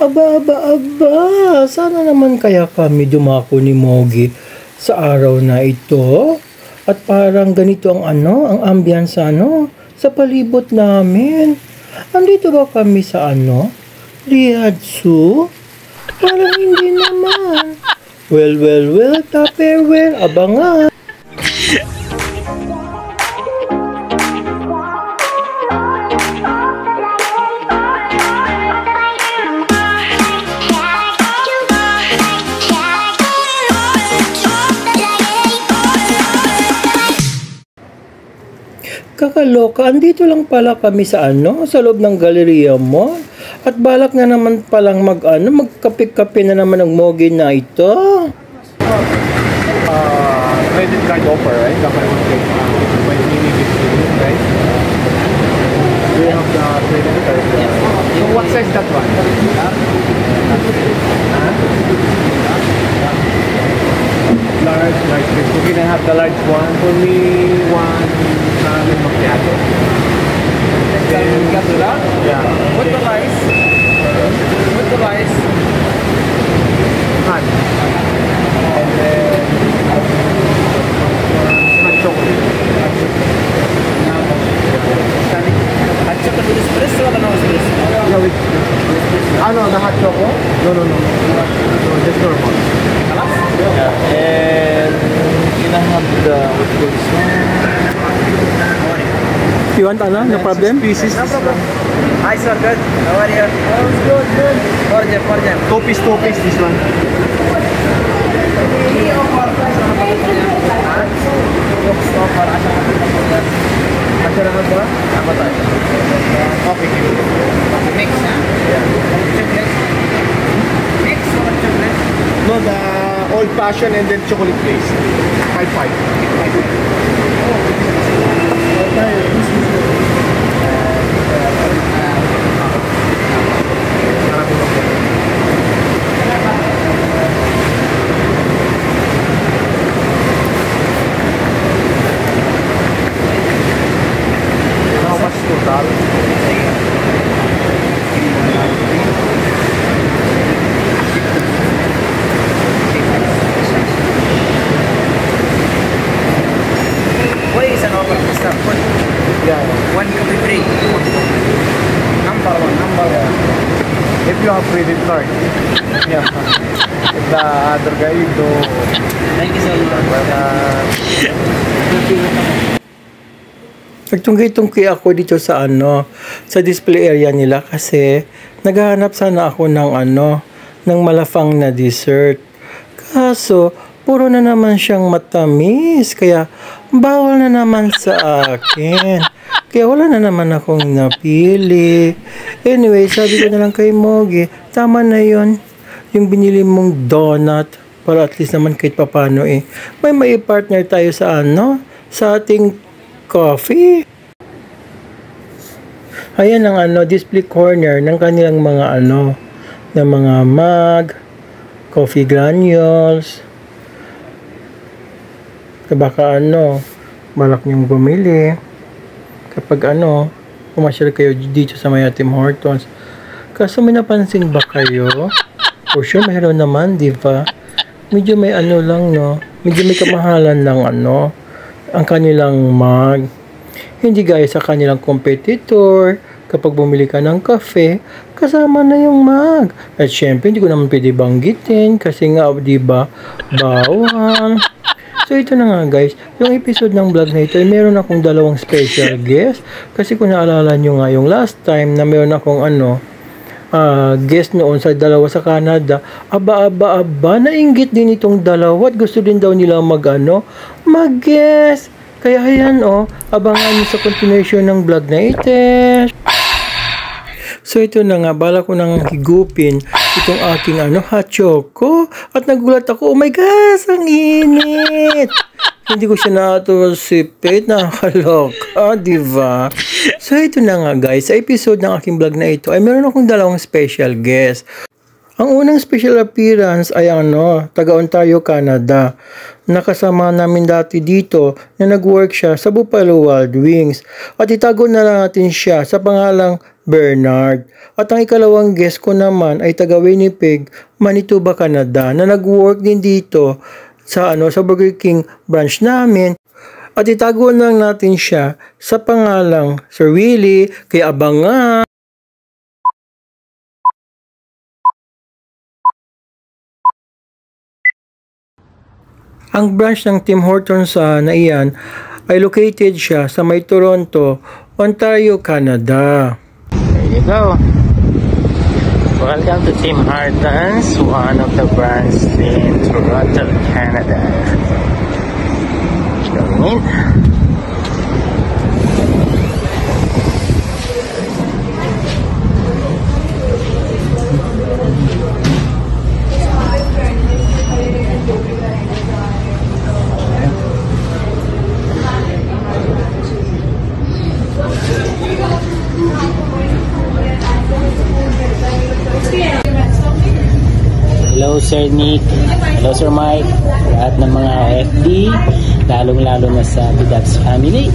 Aba, aba, aba. Sana naman kaya kami dumako ni Mogi sa araw na ito. At parang ganito ang ambience sa palibot namin. Andito ba kami sa Riyadh Zoo? Parang hindi naman. Well, well, well, Tupperware, abangan. Kakaloka, andito lang pala kami sa sa loob ng Galleria Mall. At balak na naman palang magkape-kape na naman ng Mogi na ito. Credit card offer, right? When you need it, right? Do you have the credit card? So what size that one? Large. So can I have the large one? For me, one caramel macchiato. Caramel macchiato lang? Yeah. What the rice? What the rice? Hot. And then hot chocolate. Hot chocolate espresso or no espresso? Yeah, with the hot chocolate? No. No, just normal. Yeah. And can I have the what's this one? You want no problem? Pieces. No problem. Hi sir, good. How are you? Oh, good. For them. Two piece this one. Okay. Mix, huh? Yeah. Chocolate. Mix or chocolate? No, the old fashioned and then chocolate glaze. 5. How much total? What is an offer, Mr. Food? Yeah. One coffee free. Number one. If you have credit card. Yeah. If the other guy you do. Thank you so much. Nagtungki-tungki ako dito sa sa display area nila kasi naghahanap sana ako ng malafang na dessert. Kaso, puro na naman siyang matamis, kaya bawal na naman sa akin. Kaya wala na naman akong napili. Anyway, sabi ko na lang kay Mogi, tama na yon yung binili mong donut para at least naman kahit papano may partner tayo sa sa ating coffee. Ayan ang display corner ng kanilang mga ng mga mug, coffee granules. Baka balak niyong bumili kapag pumasyal kayo dito sa may Tim Hortons. Kaso may napansin ba kayo? For sure mayroon naman, di ba? Medyo may lang medyo may kamahalan lang ang kanilang mug. Hindi gaya sa kanilang competitor. Kapag bumili ka ng kafe, kasama na yung mug. At syempre, hindi ko naman pwede banggitin kasi nga, di ba, bawal. So, ito na nga guys, yung episode ng vlog na ito, meron akong dalawang special guest. Kasi kung naalala nyo nga yung last time na meron akong guest noon sa dalawa sa Canada, aba, nainggit din itong dalawa at gusto din daw nila mag-guest. Kaya ayan abangan nyo sa continuation ng vlog na ito. So ito na nga, bala ko nang higupin itong aking hot choco at nagulat ako, oh my gosh, ang init. Hindi ko siya natusipit, nakakaloka, diba? So ito na nga guys, sa episode ng aking vlog na ito ay meron akong dalawang special guest. Ang unang special appearance ay taga Ontario, Canada. Nakasama namin dati dito na nag-work siya sa Buffalo Wild Wings. At itago na lang natin siya sa pangalang Bernard. At ang ikalawang guest ko naman ay taga Winnipeg, Manitoba, Canada na nag-work din dito sa Burger King branch namin. At itago lang natin siya sa pangalang Sir Willie, kaya abangan. Ang branch ng Tim Hortons na iyan ay located siya sa may Toronto, Ontario, Canada. There you go. Welcome to Tim Hortons, one of the branches in Toronto, Canada. Going in. Hello Sir Nick, hello Sir Mike, lahat ng mga FD, lalong-lalo na sa Bidabs family.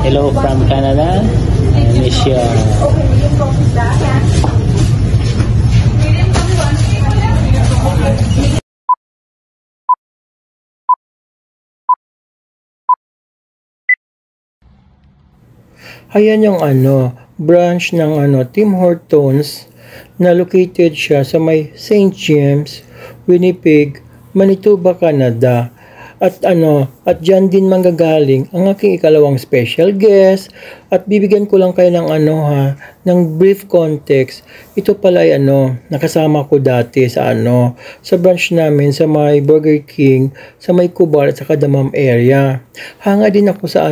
Hello from Canada, I miss you. Ayan yung branch ng Tim Hortons na located siya sa may St. James, Winnipeg, Manitoba, Canada. At dyan din manggagaling ang aking ikalawang special guest. At bibigyan ko lang kayo ng ng brief context. Ito pala ay nakasama ko dati sa sa branch namin sa may Burger King, sa may Cubal at sa Kadamam area. Hanga din ako sa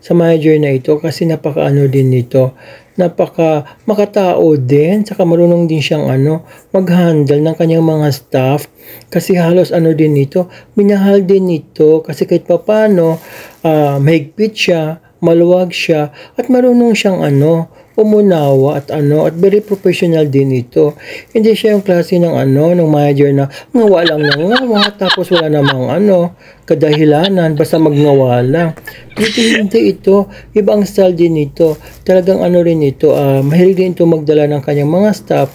sa manager na ito kasi napaka din nito. Napaka makatao din, saka marunong din siyang mag-handle ng kanyang mga staff kasi halos din nito, minahal din nito kasi kahit papano mahigpit siya, maluwag siya at marunong siyang umunawa at very professional din ito. Hindi siya yung klase ng ng manager na ngawa lang ng ngawa tapos wala namang kadahilanan basta magngawa lang. Hindi ito, ibang style din ito. Talagang rin ito, mahilig din ito magdala ng kanyang mga staff,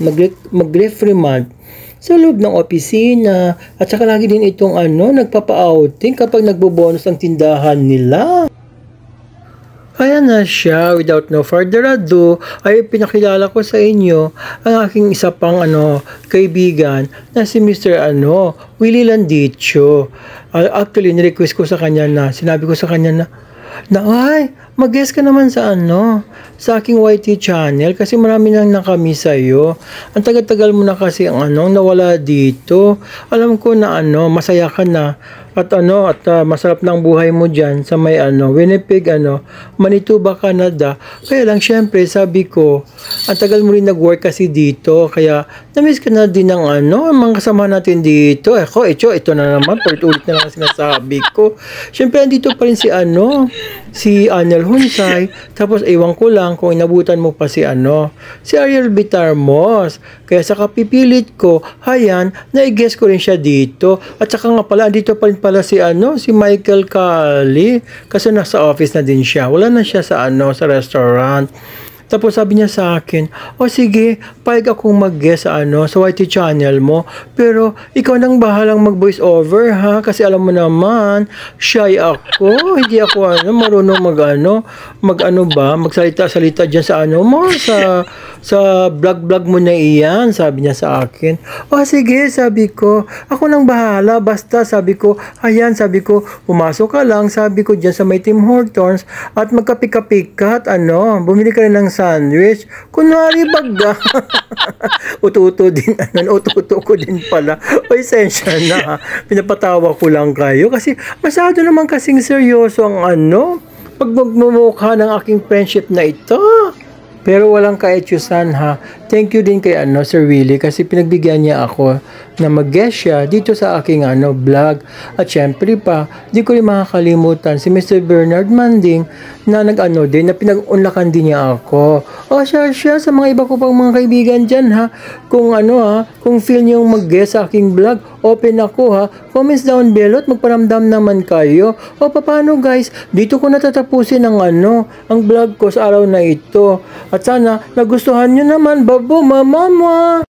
mag-refremand sa loob ng opisina at saka lagi din itong nagpapa-outing kapag nagbobonus ang tindahan nila. Ayan na siya, without no further ado, ay pinakilala ko sa inyo ang aking isa pang kaibigan na si Mr. Willie Landicho. Actually, nirequest ko sa kanya sinabi ko sa kanya ay, mag-guest ka naman sa sa aking YT channel kasi marami nang nakami sa'yo. Ang tagal-tagal mo na kasi nawala dito. Alam ko na masaya ka na at masarap ng buhay mo dyan sa may Winnipeg, Manitoba, Canada. Kaya lang syempre sabi ko, ang tagal mo rin nag-work kasi dito, kaya na-miss ka na din ng mga kasama natin dito. Ito na naman, ulit na lang sinasabi ko. Syempre andito pa rin si Anel Hunsay, tapos ewan ko lang kung inabutan mo pa si Ariel Bitarmos. Kaya saka pipilit ko, na-guess ko rin siya dito. At saka nga pala, andito pa rin pala si Michael Kali kasi nasa office na din siya. Wala na siya sa sa restaurant. Tapos sabi niya sa akin, sige, payag akong mag-guest sa YT channel mo, pero ikaw nang bahalang mag-voice over kasi alam mo naman, shy ako, hindi ako marunong magsalita-salita dyan sa sa vlog mo na iyan, sabi niya sa akin. Sige, sabi ko, ako nang bahala, basta sabi ko, pumasok ka lang, sabi ko dyan sa may Tim Hortons at magkapi-kapi ka at bumili ka rin ng sandwich. Kunwari baga. Ututo ko din pala. Esensya na. Pinapatawa ko lang kayo kasi masyado naman kasing seryoso ang pagmumukha ng aking friendship na ito. Pero walang kaetyusan Thank you din kay Sir Willie kasi pinagbigyan niya ako na mag-guest siya dito sa aking vlog. At syempre pa, di ko rin makakalimutan si Mr. Bernard Manding na din, na pinag-unlakan din niya ako. Siya sa mga iba ko pang mga kaibigan dyan kung kung feel niyong mag-guest sa aking vlog, open ako ha. Comments down below at magparamdam naman kayo. O paano guys, dito ko natatapusin ang ang vlog ko sa araw na ito. At sana nagustuhan nyo naman. Babo mama.